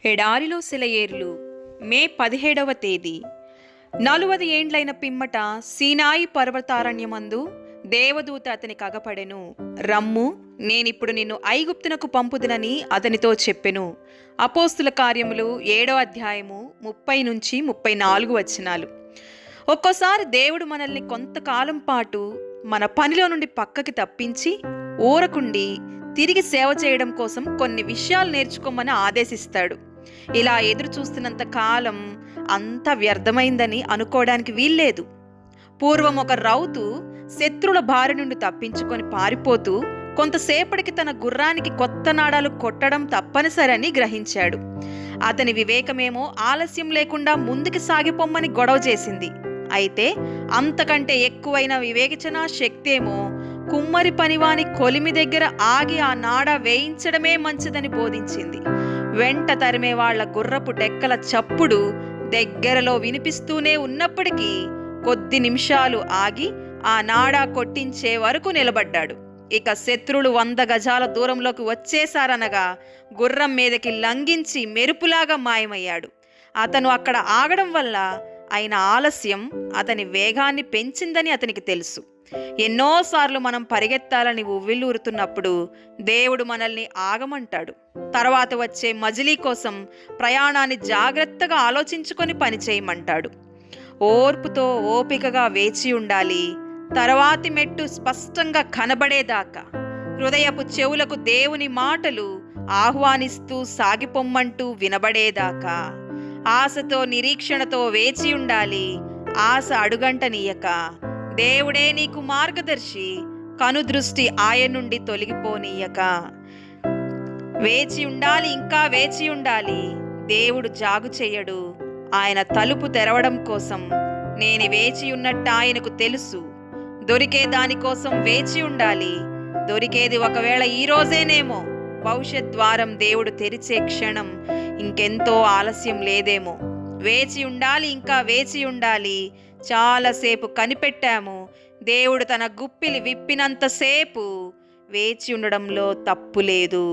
ఎడారిలో సెలయేర్లు మే 17వ తేదీ. 40 ఏండ్లైన పిమ్మట సీనాయి పర్వతారణ్యమందు దేవదూత అతనికి అగపడెను. రమ్ము, నేనిప్పుడు నిన్ను ఐగుప్తునకు పంపుదునని అతనితో చెప్పెను. అపోస్తుల కార్యములు 7వ అధ్యాయము 30-34 వచనాలు. ఒక్కోసారి దేవుడు మనల్ని కొంతకాలం పాటు మన పనిలో నుండి పక్కకి తప్పించి ఊరకుండి తిరిగి సేవ చేయడం కోసం కొన్ని విషయాలు నేర్చుకోమని ఆదేశిస్తాడు. ఇలా ఎదురు చూస్తున్నంత కాలం అంత వ్యర్థమైందని అనుకోవడానికి వీల్లేదు. పూర్వం ఒక రౌతు శత్రుల బారి నుండి తప్పించుకొని పారిపోతూ కొంతసేపటికి తన గుర్రానికి కొత్త నాడాలు కొట్టడం తప్పనిసరని గ్రహించాడు. అతని వివేకమేమో ఆలస్యం లేకుండా ముందుకు సాగిపోమ్మని గొడవ చేసింది. అయితే అంతకంటే ఎక్కువైన వివేచనా శక్తేమో కుమ్మరి పనివాని కొలిమి దగ్గర ఆగి ఆ నాడ వేయించడమే మంచిదని బోధించింది. వెంట తరిమే వాళ్ల గుర్రపు డెక్కల చప్పుడు దగ్గరలో వినిపిస్తూనే ఉన్నప్పటికీ కొద్ది నిమిషాలు ఆగి ఆ నాడా కొట్టించే వరకు నిలబడ్డాడు. ఇక శత్రులు 100 గజాల దూరంలోకి వచ్చేశారనగా గుర్రం మీదకి లంఘించి మెరుపులాగా మాయమయ్యాడు. అతను అక్కడ ఆగడం వల్ల అయిన ఆలస్యం అతని వేగాన్ని పెంచిందని అతనికి తెలుసు. ఎన్నోసార్లు మనం పరిగెత్తాలని ఉవ్విళ్ళూరుతున్నప్పుడు దేవుడు మనల్ని ఆగమంటాడు. తర్వాత వచ్చే మజిలీ కోసం ప్రయాణాన్ని జాగ్రత్తగా ఆలోచించుకొని పనిచేయమంటాడు. ఓర్పుతో ఓపికగా వేచి ఉండాలి. తర్వాతి మెట్టు స్పష్టంగా కనబడేదాకా హృదయపు చెవులకు దేవుని మాటలు ఆహ్వానిస్తూ సాగిపొమ్మంటూ వినబడేదాకా ఆశతో నిరీక్షణతో వేచి ఉండాలి. ఆశ అడుగంటనీయక దేవుడే నీకు మార్గదర్శి, కనుదృష్టి ఆయన నుండి తొలగిపోనీయక వేచి ఉండాలి. ఇంకా వేచి ఉండాలి. దేవుడు జాగు చెయ్యడు. ఆయన తలుపు తెరవడం కోసం నేను వేచి ఉన్నట్టు ఆయనకు తెలుసు. దొరికే దానికోసం వేచి ఉండాలి. దొరికేది ఒకవేళ ఈ రోజేనేమో. భవిష్యత్ ద్వారం దేవుడు తెరిచే క్షణం ఇంకెంతో ఆలస్యం లేదేమో. వేచి ఉండాలి. ఇంకా వేచి ఉండాలి. చాలాసేపు కనిపెట్టాము. దేవుడు తన గుప్పిలి విప్పినంతసేపు వేచి ఉండడంలో తప్పు లేదు.